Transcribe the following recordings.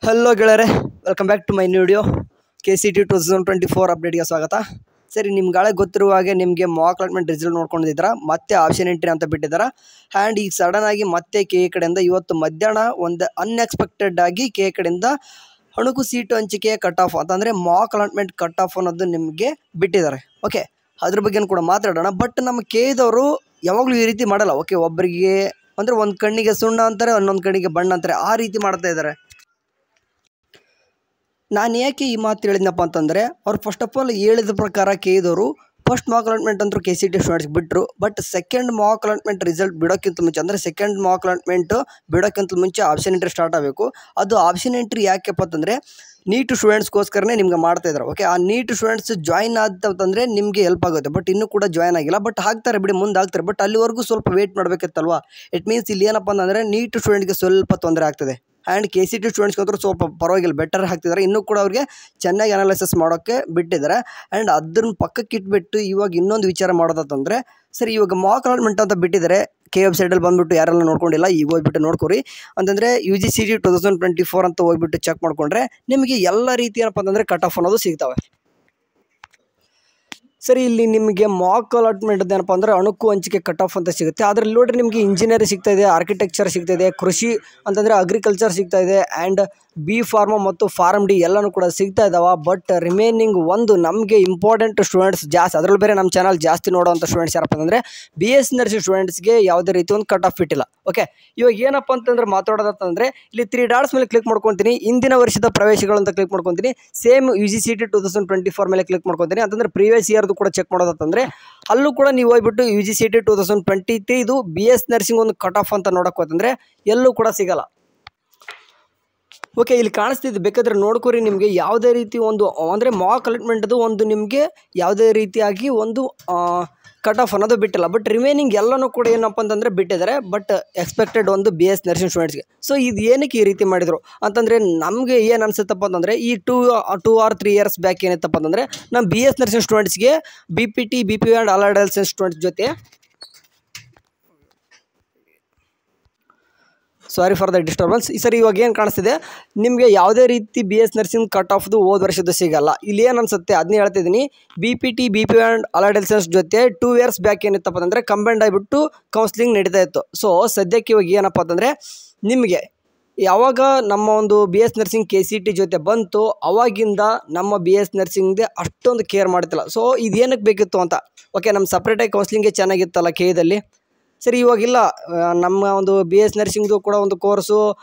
Hello ಗೆಳೆಯರೆ, welcome back to my new video. KCET 2024 ಅಪ್ಡೇಟ್ಗೆ ಸ್ವಾಗತ. ಸರಿ, ನಿಮ್ಗಾಳೆ ಗೊತ್ತಿರುವ ಹಾಗೆ ನಿಮಗೆ ಮಾಕ್ ಅಲಾಟ್ಮೆಂಟ್ ರಿಸಲ್ಟ್ ನೋಡ್ಕೊಂಡಿದ್ದೀರಾ, ಮತ್ತೆ ಆಪ್ಷನ್ ಎಂಟ್ರಿ ಅಂತ ಬಿಟ್ಟಿದ್ದಾರೆ. ಆ್ಯಂಡ್ ಈಗ ಸಡನ್ ಆಗಿ ಮತ್ತೆ KE ಕಡೆಯಿಂದ ಇವತ್ತು ಮಧ್ಯಾಹ್ನ ಒಂದು ಅನ್ಎಕ್ಸ್ಪೆಕ್ಟೆಡ್ ಆಗಿ KE ಕಡೆಯಿಂದ ಅಣುಕು ಸೀಟು ಹಂಚಿಕೆಯ ಕಟ್ ಆಫ್ ಅಂತಂದರೆ ಮಾಕ್ ಅಲಾಟ್ಮೆಂಟ್ ಕಟ್ ಆಫ್ ಅನ್ನೋದು ನಿಮಗೆ ಬಿಟ್ಟಿದ್ದಾರೆ. ಓಕೆ, ಅದ್ರ ಬಗ್ಗೆ ಕೂಡ ಮಾತಾಡೋಣ. ಬಟ್ ನಮ್ಮ KEದವರು ಯಾವಾಗಲೂ ಈ ರೀತಿ ಮಾಡಲ್ಲ. ಓಕೆ, ಒಬ್ಬರಿಗೆ ಅಂದರೆ ಒಂದು ಕಣ್ಣಿಗೆ ಸುಣ್ಣ ಅಂತಾರೆ, ಇನ್ನೊಂದು ಕಣ್ಣಿಗೆ ಬಣ್ಣ ಅಂತಾರೆ, ಆ ರೀತಿ ಮಾಡ್ತಾ ಇದ್ದಾರೆ. ನಾನು ಯಾಕೆ ಈ ಮಾತು ಹೇಳಿದ್ನಪ್ಪ ಅಂತಂದರೆ, ಅವ್ರು ಫಸ್ಟ್ ಆಫ್ ಆಲ್ ಹೇಳಿದ ಪ್ರಕಾರ KEದವರು ಫಸ್ಟ್ ಮಾಕ್ ಅಲಾಟ್ಮೆಂಟ್ ಅಂತೂ KCET ಸ್ಟೂಡೆಂಟ್ಸ್ಗೆ ಬಿಟ್ಟರು. But second mock allotment result ಬಿಡೋಕ್ಕಿಂತ ಮುಂಚೆ, ಅಂದರೆ ಸೆಕೆಂಡ್ ಮಾಕ್ ಅಲಾಟ್ಮೆಂಟು ಬಿಡೋಕ್ಕಿಂತ ಮುಂಚೆ ಆಪ್ಷನ್ ಎಂಟ್ರಿ ಸ್ಟಾರ್ಟ್ ಆಗಬೇಕು. ಅದು ಆಪ್ಷನ್ ಎಂಟ್ರಿ ಯಾಕೆಪ್ಪ ಅಂತಂದರೆ ನೀಟ್ ಸ್ಟೂಡೆಂಟ್ಸ್ಗೋಸ್ಕರನೇ ನಿಮ್ಗೆ ಮಾಡ್ತಾಯಿದ್ದಾರೆ. ಓಕೆ, ಆ ನೀಟ್ ಸ್ಟೂಡೆಂಟ್ಸ್ ಜಾಯ್ನ್ ಆದಂತಂದರೆ ನಿಮಗೆ ಹೆಲ್ಪ್ ಆಗುತ್ತೆ. ಬಟ್ ಇನ್ನೂ ಕೂಡ ಜಾಯ್ನ್ ಆಗಿಲ್ಲ. ಬಟ್ ಹಾಕ್ತಾರೆ ಬಿಡಿ, ಮುಂದೆ ಹಾಕ್ತಾರೆ. ಬಟ್ ಅಲ್ಲಿವರೆಗೂ ಸ್ವಲ್ಪ ವೇಟ್ ಮಾಡಬೇಕಿತ್ತಲ್ವಾ. ಇಟ್ ಮೀನ್ಸ್ ಇಲ್ಲಿ ಏನಪ್ಪ ಅಂತಂದರೆ ನೀಟ್ ಸ್ಟೂಡೆಂಟ್ಗೆ ಸ್ವಲ್ಪ ತೊಂದರೆ ಆಗ್ತದೆ. ಆ್ಯಂಡ್ KCET ಸ್ಟೂಡೆಂಟ್ಸ್ಗಂತೂ ಸ್ವಲ್ಪ ಪರವಾಗಿಲ್ಲ, ಬೆಟರ್ ಹಾಕ್ತಿದ್ದಾರೆ. ಇನ್ನೂ ಕೂಡ ಅವ್ರಿಗೆ ಚೆನ್ನಾಗಿ ಅನಾಲಿಸಿಸ್ ಮಾಡೋಕ್ಕೆ ಬಿಟ್ಟಿದ್ದಾರೆ. ಆ್ಯಂಡ್ ಅದನ್ನ ಪಕ್ಕಕ್ಕೆ ಇಟ್ಬಿಟ್ಟು ಇವಾಗ ಇನ್ನೊಂದು ವಿಚಾರ ಮಾಡೋದಂತಂದರೆ, ಸರಿ ಇವಾಗ ಮಾಕ್ ಅಲಾಟ್ಮೆಂಟ್ ಅಂತ ಬಿಟ್ಟಿದ್ದಾರೆ. KE ವೆಬ್ಸೈಟಲ್ಲಿ ಬಂದುಬಿಟ್ಟು ಯಾರೆಲ್ಲ ನೋಡ್ಕೊಂಡಿಲ್ಲ, ಈಗ ಹೋಗ್ಬಿಟ್ಟು ನೋಡ್ಕೊರಿ. ಅಂತಂದರೆ UGCET 2024 ಅಂತ ಹೋಗ್ಬಿಟ್ಟು ಚೆಕ್ ಮಾಡಿಕೊಂಡ್ರೆ ನಿಮಗೆ ಎಲ್ಲ ರೀತಿ ಏನಪ್ಪ ಅಂತಂದರೆ ಕಟ್ ಆಫ್ ಅನ್ನೋದು ಸಿಗ್ತವೆ. ಸರಿ, ಇಲ್ಲಿ ನಿಮಗೆ ಮಾಕ್ ಅಲಾಟ್ಮೆಂಟ್ ಏನಪ್ಪ ಅಂದರೆ ಅಣುಕು ಹಂಚಿಕೆ ಕಟ್ ಆಫ್ ಅಂತ ಸಿಗುತ್ತೆ. ಅದರಲ್ಲಿ ನೋಡಿರಿ ನಿಮಗೆ ಇಂಜಿನಿಯರಿಂಗ್ ಸಿಗ್ತಾಯಿದೆ, ಆರ್ಕಿಟೆಕ್ಚರ್ ಸಿಗ್ತಾಯಿದೆ, ಕೃಷಿ ಅಂತಂದರೆ ಅಗ್ರಿಕಲ್ಚರ್ ಸಿಗ್ತಾಯಿದೆ, ಆ್ಯಂಡ್ B ಫಾರ್ಮ್ ಮತ್ತು ಫಾರ್ಮ್ D ಎಲ್ಲನೂ ಕೂಡ ಸಿಗ್ತಾ ಇದ್ದಾವೆ. ಬಟ್ ರಿಮೈನಿಂಗ್ ಒಂದು ನಮಗೆ ಇಂಪಾರ್ಟೆಂಟ್ ಸ್ಟೂಡೆಂಟ್ಸ್ ಜಾಸ್ತಿ, ಅದರಲ್ಲಿ ಬೇರೆ ನಮ್ಮ ಚಾನಲ್ ಜಾಸ್ತಿ ನೋಡೋವಂಥ ಸ್ಟೂಡೆಂಟ್ಸ್ ಯಾರಪ್ಪ ಅಂತಂದರೆ BS ನರ್ಸಿಂಗ್ ಸ್ಟೂಡೆಂಟ್ಸ್ಗೆ ಯಾವುದೇ ರೀತಿ ಒಂದು ಕಟ್ ಆಫ್ ಇಟ್ಟಿಲ್ಲ. ಓಕೆ, ಇವಾಗ ಏನಪ್ಪ ಅಂತಂದ್ರೆ ಮಾತಾಡೋದಂತಂದರೆ ಇಲ್ಲಿ 3 ಡಾಟ್ಸ್ ಮೇಲೆ ಕ್ಲಿಕ್ ಮಾಡ್ಕೊತೀನಿ, ಇಂದಿನ ವರ್ಷದ ಪ್ರವೇಶಗಳು ಅಂತ ಕ್ಲಿಕ್ ಮಾಡ್ಕೊತೀನಿ. ಸೇಮ್ UGCET 2024 ಮೇಲೆ ಕ್ಲಿಕ್ ಮಾಡ್ಕೊತೀನಿ. ಅಂತಂದರೆ ಪ್ರೀವಿಯಸ್ ಇಯರ್ದು ಕೂಡ ಚೆಕ್ ಮಾಡೋದಂತಂದರೆ ಅಲ್ಲೂ ಕೂಡ ನೀವು ಹೋಗ್ಬಿಟ್ಟು UGCET 2023 ಇದು BS ನರ್ಸಿಂಗ್ ಒಂದು ಕಟ್ ಆಫ್ ಅಂತ ನೋಡೋಕೆ ಹೋತಂದರೆ ಎಲ್ಲೂ ಕೂಡ ಸಿಗಲ್ಲ. ಓಕೆ, ಇಲ್ಲಿ ಕಾಣಿಸ್ತಿದ್ದು ಬೇಕಾದರೆ ನೋಡ್ಕೊರಿ. ನಿಮಗೆ ಯಾವುದೇ ರೀತಿ ಒಂದು ಅಂದರೆ ಮಾಕ್ ಅಲಾಟ್ಮೆಂಟ್ದು ಒಂದು ನಿಮಗೆ ಯಾವುದೇ ರೀತಿಯಾಗಿ ಒಂದು ಕಟ್ ಆಫ್ ಅನ್ನೋದು ಬಿಟ್ಟಿಲ್ಲ. ಬಟ್ ರಿಮೈನಿಂಗ್ ಎಲ್ಲನೂ ಕೂಡ ಏನಪ್ಪ ಅಂತಂದರೆ ಬಿಟ್ಟಿದ್ದಾರೆ. ಬಟ್ ಎಕ್ಸ್ಪೆಕ್ಟೆಡ್ ಒಂದು BS ನರ್ಸಿಂಗ್ ಸ್ಟೂಡೆಂಟ್ಸ್ಗೆ. ಸೊ ಇದು ಏನಕ್ಕೆ ಈ ರೀತಿ ಮಾಡಿದರು ಅಂತಂದರೆ ನಮಗೆ ಏನು ಅನಿಸುತ್ತಪ್ಪ ಅಂತಂದರೆ ಈ 2 or 3 ಇಯರ್ಸ್ ಬ್ಯಾಕ್ ಏನಿತ್ತಪ್ಪ ಅಂತಂದರೆ ನಮ್ಮ BS ನರ್ಸಿಂಗ್ ಸ್ಟೂಡೆಂಟ್ಸ್ಗೆ BPT BPU and allied health students ಜೊತೆ, ಸಾರಿ ಫಾರ್ ದ ಡಿಸ್ಟರ್ಬೆನ್ಸ್. ಸರಿ, ಇವಾಗ ಏನು ಕಾಣಿಸ್ತಿದೆ ನಿಮಗೆ ಯಾವುದೇ ರೀತಿ BS ನರ್ಸಿಂಗ್ ಕಟ್ ಆಫ್ದು ಹೋದ ವರ್ಷದ್ದು ಸಿಗಲ್ಲ. ಇಲ್ಲಿ ಏನು ಅನಿಸುತ್ತೆ ಅದನ್ನೇ ಹೇಳ್ತಿದ್ದೀನಿ. BPT BPU and allied health ಜೊತೆ 2 ಇಯರ್ಸ್ ಬ್ಯಾಕ್ ಏನಿತ್ತಪ್ಪ ಅಂತಂದರೆ ಕಂಬೈಂಡ್ ಆಗಿಬಿಟ್ಟು ಕೌನ್ಸ್ಲಿಂಗ್ ನಡೀತಾ ಇತ್ತು. ಸೊ ಸದ್ಯಕ್ಕೆ ಇವಾಗ ಏನಪ್ಪ ಅಂತಂದರೆ ನಿಮಗೆ ಯಾವಾಗ ನಮ್ಮ ಒಂದು BS ನರ್ಸಿಂಗ್ KCET ಜೊತೆ ಬಂತು ಅವಾಗಿಂದ ನಮ್ಮ BS ನರ್ಸಿಂಗ್ದೆ ಅಷ್ಟೊಂದು ಕೇರ್ ಮಾಡ್ತಿಲ್ಲ. ಸೊ ಇದೇನಕ್ಕೆ ಬೇಕಿತ್ತು ಅಂತ. ಓಕೆ, ನಮ್ಮ ಸಪ್ರೇಟಾಗಿ ಕೌನ್ಸ್ಲಿಂಗೇ ಚೆನ್ನಾಗಿತ್ತಲ್ಲ KEದಲ್ಲಿ. ಸರಿ, ಇವಾಗಿಲ್ಲ. ನಮ್ಮ ಒಂದು BS ನರ್ಸಿಂಗ್ದು ಕೂಡ ಒಂದು ಕೋರ್ಸು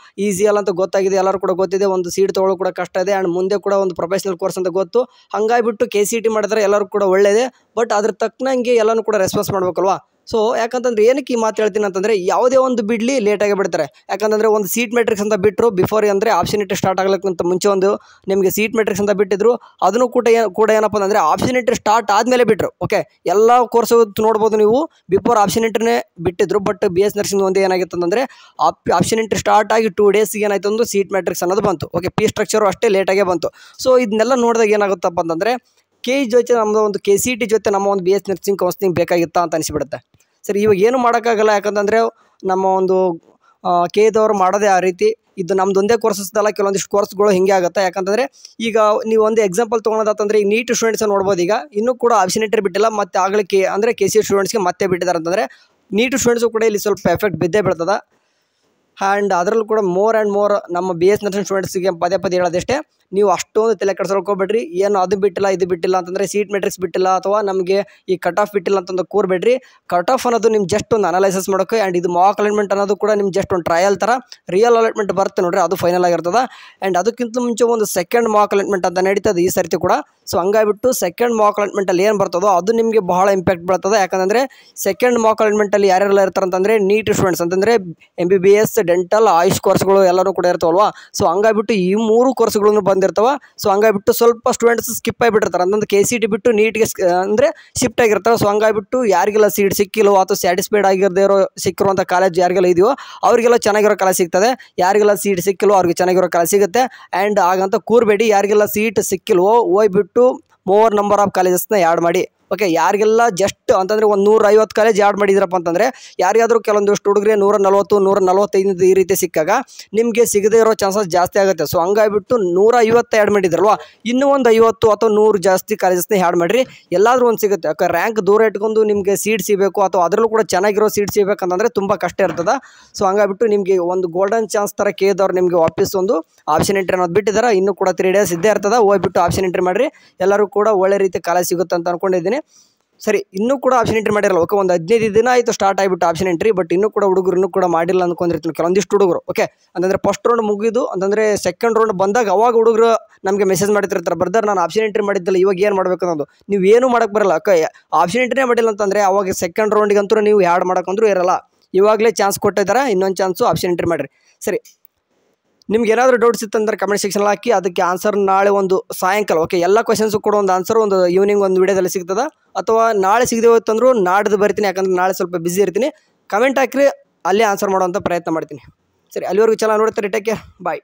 ಈಸಿ ಅಲ್ಲ ಅಂತ ಗೊತ್ತಾಗಿದೆ, ಎಲ್ಲರೂ ಕೂಡ ಗೊತ್ತಿದೆ. ಒಂದು ಸೀಟ್ ತೊಗೊಳ್ಳೋ ಕೂಡ ಕಷ್ಟ ಇದೆ, ಆ್ಯಂಡ್ ಮುಂದೆ ಕೂಡ ಒಂದು ಪ್ರೊಫೆಷ್ನಲ್ ಕೋರ್ಸ್ ಅಂತ ಗೊತ್ತು. ಹಾಗಾಗಿಬಿಟ್ಟು KCET ಮಾಡಿದ್ರೆ ಎಲ್ಲರೂ ಕೂಡ ಒಳ್ಳೆಯದೇ. ಬಟ್ ಅದ್ರ ತಕ್ಕನಂಗೆ ಎಲ್ಲನೂ ಕೂಡ ರೆಸ್ಪಾನ್ಸ್ ಮಾಡಬೇಕಲ್ವಾ. ಸೊ ಯಾಕಂತಂದ್ರೆ ಏನಕ್ಕೆ ಈ ಮಾತು ಹೇಳ್ತೀನಿ ಅಂತಂದರೆ ಯಾವುದೇ ಒಂದು ಬಿಡಲಿ ಲೇಟಾಗಿ ಬಿಡ್ತಾರೆ. ಯಾಕಂತಂದರೆ ಒಂದು ಸೀಟ್ ಮೆಟ್ರಿಕ್ಸ್ ಅಂತ ಬಿಟ್ಟರು ಬಿಫೋರ್, ಅಂದರೆ ಆಪ್ಷನ್ ಎಂಟ್ರಿ ಸ್ಟಾರ್ಟ್ ಆಗ್ಲಿಕ್ಕಿಂತ ಮುಂಚೆ ಒಂದು ನಿಮಗೆ ಸೀಟ್ ಮೆಟ್ರಿಕ್ಸ್ ಅಂತ ಬಿಟ್ಟಿದ್ರು. ಅದನ್ನು ಕೂಡ ಏನಪ್ಪ ಅಂದರೆ ಆಪ್ಷನ್ ಎಂಟ್ರಿ ಸ್ಟಾರ್ಟ್ ಆದಮೇಲೆ ಬಿಟ್ಟರು. ಓಕೆ, ಎಲ್ಲ ಕೋರ್ಸು ನೋಡ್ಬೋದು ನೀವು, ಬಿಫೋರ್ ಆಪ್ಷನ್ ಎಂಟ್ರಿನೇ ಬಿಟ್ಟಿದ್ರು. ಬಟ್ BS ನರ್ಸಿಂಗ್ ಒಂದು ಏನಾಗಿತ್ತು ಅಂತಂದರೆ ಆಪ್ಷನ್ ಎಂಟ್ರಿ ಸ್ಟಾರ್ಟ್ ಆಗಿ 2 ಡೇಸ್ಗೆ ಏನಾಯ್ತು ಒಂದು ಸೀಟ್ ಮೆಟ್ರಿಕ್ಸ್ ಅನ್ನೋದು ಬಂತು. ಓಕೆ, ಪಿ ಸ್ಟ್ರಕ್ಚರು ಅಷ್ಟೇ ಲೇಟಾಗೇ ಬಂತು. ಸೊ ಇದನ್ನೆಲ್ಲ ನೋಡಿದಾಗ ಏನಾಗುತ್ತಪ್ಪ ಅಂತಂದರೆ KE ಜೊತೆ ನಮ್ಮದು ಒಂದು KCET ಜೊತೆ ನಮ್ಮ ಒಂದು BS ನರ್ಸಿಂಗ್ ಕೌನ್ಸ್ಲಿಂಗ್ ಬೇಕಾಗಿತ್ತಾ ಅಂತ ಅನಿಸಿಬಿಡುತ್ತೆ. ಸರಿ, ಇವಾಗ ಏನು ಮಾಡೋಕ್ಕಾಗಲ್ಲ. ಯಾಕಂತಂದರೆ ನಮ್ಮ ಒಂದು KEದವರು ಮಾಡೋದೇ ಆ ರೀತಿ. ಇದು ನಮ್ದು ಒಂದೇ ಕೋರ್ಸಸ್ದಲ್ಲ, ಕೆಲವೊಂದಿಷ್ಟು ಕೋರ್ಸ್ಗಳು ಹಿಂಗೆ ಆಗುತ್ತೆ. ಯಾಕಂತಂದರೆ ಈಗ ನೀವು ಒಂದು ಎಕ್ಸಾಂಪಲ್ ತೊಗೊಳೋದಂತಂದರೆ ಈಗ ನೀಟ್ ಸ್ಟೂಡೆಂಟ್ಸ್ ನೋಡ್ಬೋದು. ಈಗ ಇನ್ನೂ ಕೂಡ ಆಪ್ಷನ್ ಎಂಟ್ರಿ ಬಿಟ್ಟಿಲ್ಲ, ಮತ್ತು ಆಗಲಿಕ್ಕೆ ಅಂದರೆ KCET ಸ್ಟೂಡೆಂಟ್ಸ್ಗೆ ಮತ್ತೆ ಬಿಟ್ಟಿದ್ದಾರೆ ಅಂತಂದರೆ ನೀಟ್ ಸ್ಟೂಡೆಂಟ್ಸು ಕೂಡ ಇಲ್ಲಿ ಸ್ವಲ್ಪ ಎಫೆಕ್ಟ್ ಬಿದ್ದೇ ಬೀಳ್ತದೆ. ಆ್ಯಂಡ್ ಅದರಲ್ಲೂ ಕೂಡ ಮೋರ್ ಆ್ಯಂಡ್ ಮೋರ್ ನಮ್ಮ BS ನರ್ಸಿಂಗ್ ಸ್ಟೂಡೆಂಟ್ಸ್ಗೆ ಪದೇ ಹೇಳೋದಷ್ಟೇ, ನೀವು ಅಷ್ಟೊಂದು ತಲೆ ಕೆಡಿಸ್ಕೊಳ್ಬೇಡ್ರಿ. ಏನು ಅದು ಬಿಟ್ಟಿಲ್ಲ ಇದು ಬಿಟ್ಟಿಲ್ಲ ಅಂತಂದರೆ ಸೀಟ್ ಮೆಟ್ರಿಕ್ಸ್ ಬಿಟ್ಟಿಲ್ಲ ಅಥವಾ ನಮಗೆ ಈ ಕಟ್ ಆಫ್ ಬಿಟ್ಟಿಲ್ಲ ಅಂತಂದು ಕೂರಬೇಡ್ರಿ. ಕಟ್ ಆಫ್ ಅನ್ನೋದು ನಿಮ್ಮ ಜಸ್ಟ್ ಒಂದು ಅನಾಲೈಸಿಸ್ ಮಾಡೋಕ್ಕೆ. ಆ್ಯಂಡ್ ಇದು ಮಾಕ್ ಅಲಾಟ್ಮೆಂಟ್ ಅನ್ನೋದು ಕೂಡ ನಿಮ್ಮ ಜಸ್ಟ್ ಒಂದು ಟ್ರಯಲ್ ಥರ. ರಿಯಲ್ ಅಲಾಟ್ಮೆಂಟ್ ಬರುತ್ತೆ ನೋಡ್ರಿ, ಅದು ಫೈನಲ್ ಆಗಿರ್ತದೆ. ಆ್ಯಂಡ್ ಅದಕ್ಕಿಂತ ಮುಂಚೆ ಒಂದು ಸೆಕೆಂಡ್ ಮಾಕ್ ಅಲಾಟ್ಮೆಂಟ್ ಅಂತ ನಡೀತದೆ ಈ ಸರ್ತಿ ಕೂಡ. ಸೊ ಹಂಗಾಗಿಬಿಟ್ಟು ಸೆಕೆಂಡ್ ಮಾಕ್ ಅಲಾಟ್ಮೆಂಟಲ್ಲಿ ಏನು ಬರ್ತದೋ ಅದು ನಿಮಗೆ ಬಹಳ ಇಂಪ್ಯಾಕ್ಟ್ ಬೀಳ್ತದೆ. ಯಾಕಂದರೆ ಸೆಕೆಂಡ್ ಮಾಕ್ ಅಲಾಟ್ಮೆಂಟಲ್ಲಿ ಯಾರೆಲ್ಲ ಇರ್ತಾರೆ ಅಂತಂದರೆ ನೀಟ್ ಸ್ಟೂಡೆಂಟ್ಸ್, ಅಂತಂದರೆ MBBS ಡೆಂಟಲ್ ಆಯುಷ್ ಕೋರ್ಸ್ಗಳು ಎಲ್ಲರೂ ಕೂಡ ಇರ್ತಾವಲ್ವಾ. ಸೊ ಹಂಗಾಗಿಬಿಟ್ಟು ಈ 3 ಕೋರ್ಸ್ಗಳನ್ನು ಬಂದಿರ್ತವೆ. ಸೊ ಹಂಗಾಗಿಬಿಟ್ಟು ಸ್ವಲ್ಪ ಸ್ಟೂಡೆಂಟ್ಸ್ ಸ್ಕಿಪ್ ಆಗಿಬಿಟ್ಟಿರ್ತಾರೆ. ಅಂತಂದು KCET ಬಿಟ್ಟು ನೀಟ್ಗೆ ಅಂದರೆ ಶಿಫ್ಟ್ ಆಗಿರ್ತಾರೆ. ಸೊ ಹಂಗಾಗಿಬಿಟ್ಟು ಯಾರಿಗೆಲ್ಲ ಸೀಟ್ ಸಿಕ್ಕಿಲ್ಲೋ ಅಥವಾ ಸ್ಯಾಟಿಸ್ಫೈಡ್ ಆಗಿರದೇ ಇರೋ ಸಿಕ್ಕಿರುವಂಥ ಕಾಲೇಜ್ ಯಾರಿಗೆಲ್ಲ ಇದೆಯೋ ಅವರಿಗೆಲ್ಲ ಚೆನ್ನಾಗಿರೋ ಕಾಲೇಜ್ ಸಿಗ್ತದೆ. ಯಾರಿಗೆಲ್ಲ ಸೀಟ್ ಸಿಕ್ಕಿಲ್ವೋ ಅವ್ರಿಗೆ ಚೆನ್ನಾಗಿರೋ ಕಾಲೇಜ್ ಸಿಗುತ್ತೆ. ಆ್ಯಂಡ್ ಹಾಗಂತ ಕೂರಬೇಡಿ, ಯಾರಿಗೆಲ್ಲ ಸೀಟ್ ಸಿಕ್ಕಿಲ್ವೋ ಹೋಗ್ಬಿಟ್ಟು ಮೋರ್ ನಂಬರ್ ಆಫ್ ಕಾಲೇಜಸ್ನ ಆ್ಯಡ್ ಮಾಡಿ. ಓಕೆ, ಯಾರಿಗೆಲ್ಲ ಜಸ್ಟ್ ಅಂತಂದರೆ ಒಂದು 150 ಕಾಲೇಜ್ ಆ್ಯಡ್ ಮಾಡಿದ್ರಪ್ಪ ಅಂತಂದರೆ ಯಾರಿಗಾದರೂ ಕೆಲವೊಂದಿಷ್ಟು ಹುಡುಗರಿಗೆ 140 145 ಈ ರೀತಿ ಸಿಕ್ಕಾಗ ನಿಮಗೆ ಸಿಗದೇ ಇರೋ ಚಾನ್ಸಸ್ ಜಾಸ್ತಿ ಆಗುತ್ತೆ. ಸೊ ಹಂಗಾಗಿಬಿಟ್ಟು 150 ಆ್ಯಡ್ ಮಾಡಿದ್ರಲ್ವ, ಇನ್ನೂ ಒಂದು 50 ಅಥವಾ 100 ಜಾಸ್ತಿ ಕಾಲೇಜಸ್ನ ಆ್ಯಡ್ ಮಾಡಿರಿ, ಎಲ್ಲಾದರೂ ಒಂದು ಸಿಗುತ್ತೆ. ಯಾಕೆ ರ್ಯಾಂಕ್ ದೂರ ಇಟ್ಕೊಂಡು ನಿಮಗೆ ಸೀಟ್ ಸಿಗಬೇಕು ಅಥವಾ ಅದರಲ್ಲೂ ಕೂಡ ಚೆನ್ನಾಗಿರೋ ಸೀಟ್ ಸಿಗಬೇಕಂತಂದರೆ ತುಂಬ ಕಷ್ಟ ಇರ್ತದೆ. ಸೊ ಹಂಗಾಗಿಬಿಟ್ಟು ನಿಮಗೆ ಒಂದು ಗೋಲ್ಡನ್ ಚಾನ್ಸ್ ಥರ ಕೇಳಿದವ್ರು ನಿಮಗೆ ವಾಪಸ್ ಒಂದು ಆಪ್ಷನ್ ಎಂಟ್ರಿ ಅನ್ನೋದು ಬಿಟ್ಟಿದ್ದಾರೆ. ಇನ್ನೂ ಕೂಡ 3 ಡೇಸ್ ಇದ್ದೇ ಇರ್ತದೆ, ಹೋಗ್ಬಿಟ್ಟು ಆಪ್ಷನ್ ಎಂಟ್ರಿ ಮಾಡಿರಿ, ಎಲ್ಲರೂ ಕೂಡ ಒಳ್ಳೆ ರೀತಿ ಕಾಲೇಜ್ ಸಿಗುತ್ತೆ ಅಂತ ಅಂದ್ಕೊಂಡಿದ್ದೀನಿ. ಸರಿ, ಇನ್ನೂ ಕೂಡ ಆಪ್ಷನ್ ಎಂಟ್ರಿ ಮಾಡಿರಲ್ಲ. ಓಕೆ, ಒಂದು 15 ದಿನ ಆಯಿತು ಸ್ಟಾರ್ಟ್ ಆಗಿಬಿಟ್ಟು ಆಪ್ಷನ್ ಎಂಟ್ರಿ, ಬಟ್ ಇನ್ನೂ ಕೂಡ ಹುಡುಗರು ಇನ್ನೂ ಕೂಡ ಮಾಡಿಲ್ಲ ಅಂದ್ಕೊಂಡಿರ್ತೀನಿ ಕೆಲವೊಂದಿಷ್ಟು ಹುಡುಗರು. ಓಕೆ, ಅಂತಂದರೆ ಫಸ್ಟ್ ರೌಂಡ್ ಮುಗಿದು ಅಂತಂದರೆ ಸೆಕೆಂಡ್ ರೌಂಡ್ ಬಂದಾಗ ಅವಾಗ ಹುಡುಗರು ನಮಗೆ ಮೆಸೇಜ್ ಮಾಡ್ತಿರ್ತಾರೆ, ಬ್ರದರ್ ನಾನು ಆಪ್ಷನ್ ಎಂಟ್ರಿ ಮಾಡಿದ್ದಿಲ್ಲ, ಇವಾಗ ಏನು ಮಾಡಬೇಕು ಅನ್ನೋದು. ನೀವು ಏನು ಮಾಡೋಕ್ಕೆ ಬರಲ್ಲ. ಓಕೆ, ಆಪ್ಷನ್ ಎಂಟ್ರಿನೇ ಮಾಡಿಲ್ಲ ಅಂತಂದರೆ ಅವಾಗ ಸೆಕೆಂಡ್ ರೌಂಡಿಗಂತೂ ನೀವು ಆ್ಯಡ್ ಮಾಡೋಕ್ಕಂದ್ರೂ ಇರಲ್ಲ. ಇವಾಗಲೇ ಚಾನ್ಸ್ ಕೊಟ್ಟಿದ್ದಾರೆ, ಇನ್ನೊಂದು ಚಾನ್ಸು ಆಪ್ಷನ್ ಎಂಟ್ರಿ ಮಾಡಿರಿ. ಸರಿ, ನಿಮ್ಗೆ ಏನಾದರೂ ಡೌಟ್ಸ್ ಇತ್ತಂದ್ರೆ ಕಮೆಂಟ್ ಸೆಕ್ಷನಲ್ಲಿ ಹಾಕಿ, ಅದಕ್ಕೆ ಆನ್ಸರ್ ನಾಳೆ ಒಂದು ಸಾಯಂಕಾಲ, ಓಕೆ, ಎಲ್ಲ ಕ್ವಶನ್ಸು ಕೂಡ ಒಂದು ಆನ್ಸರ್ ಒಂದು ಈವ್ನಿಂಗ್ ಒಂದು ವಿಡಿಯೋದಲ್ಲಿ ಸಿಗ್ತದೆ, ಅಥವಾ ನಾಳೆ ಸಿಗದೆ ಹೋಯ್ತಂದ್ರೂ ನಾಡ್ದು ಬರ್ತೀನಿ, ಯಾಕಂದ್ರೆ ನಾಳೆ ಸ್ವಲ್ಪ ಬಿಸಿ ಇರ್ತೀನಿ. ಕಮೆಂಟ್ ಹಾಕಿರಿ, ಅಲ್ಲೇ ಆನ್ಸರ್ ಮಾಡುವಂಥ ಪ್ರಯತ್ನ ಮಾಡ್ತೀನಿ. ಸರಿ, ಅಲ್ಲಿವರೆಗೂ ಚೆನ್ನಾಗಿ ನೋಡ್ತಾರೆ. ಟೇಕ್ ಕೇರ್, ಬಾಯ್.